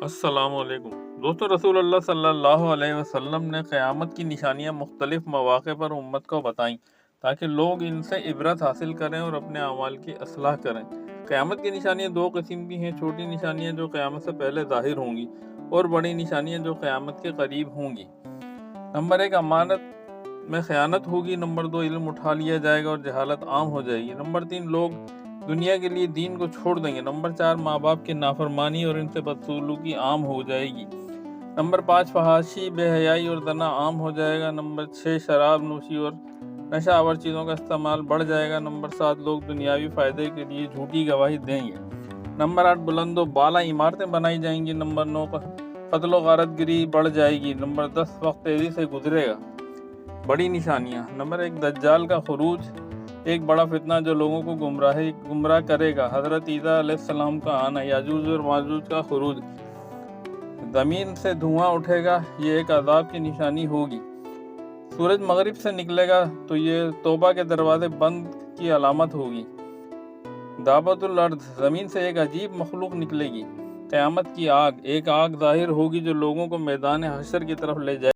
السلام علیکم دوستو، رسول اللہ صلی اللہ علیہ وسلم نے قیامت کی نشانیاں مختلف مواقع پر امت کو بتائیں تاکہ لوگ ان سے عبرت حاصل کریں اور اپنے اعمال کی اصلاح کریں۔ قیامت کی نشانیاں دو قسم کی ہیں: چھوٹی نشانیاں جو قیامت سے پہلے ظاہر ہوں گی، اور بڑی نشانیاں جو قیامت کے قریب ہوں گی۔ نمبر 1، امانت میں خیانت ہوگی۔ نمبر 2، علم اٹھا لیا جائے گا اور جہالت عام ہو جائے گی۔ نمبر 3، لوگ دنیا کے لیے دین کو چھوڑ دیں گے۔ نمبر 4، ماں باپ کی نافرمانی اور ان سے بدسلوکی عام ہو جائے گی۔ نمبر 5، فحاشی، بے حیائی اور زنا عام ہو جائے گا۔ نمبر 6، شراب نوشی اور نشہ آور چیزوں کا استعمال بڑھ جائے گا۔ نمبر 7، لوگ دنیاوی فائدے کے لیے جھوٹی گواہی دیں گے۔ نمبر 8، بلند و بالا عمارتیں بنائی جائیں گی۔ نمبر 9، قتل و غارت گری بڑھ جائے گی۔ نمبر 10، وقت تیزی سے گزرے گا۔ بڑی نشانیاں: نمبر 1، دجال کا خروج، ایک بڑا فتنہ جو لوگوں کو گمراہ کرے گا۔ حضرت عیسیٰ علیہ السلام کا آنا۔ یاجوج اور ماجوج کا خروج۔ زمین سے دھواں اٹھے گا، یہ ایک عذاب کی نشانی ہوگی۔ سورج مغرب سے نکلے گا تو یہ توبہ کے دروازے بند کی علامت ہوگی۔ دابۃ الارض، زمین سے ایک عجیب مخلوق نکلے گی۔ قیامت کی آگ، ایک آگ ظاہر ہوگی جو لوگوں کو میدان حشر کی طرف لے جائے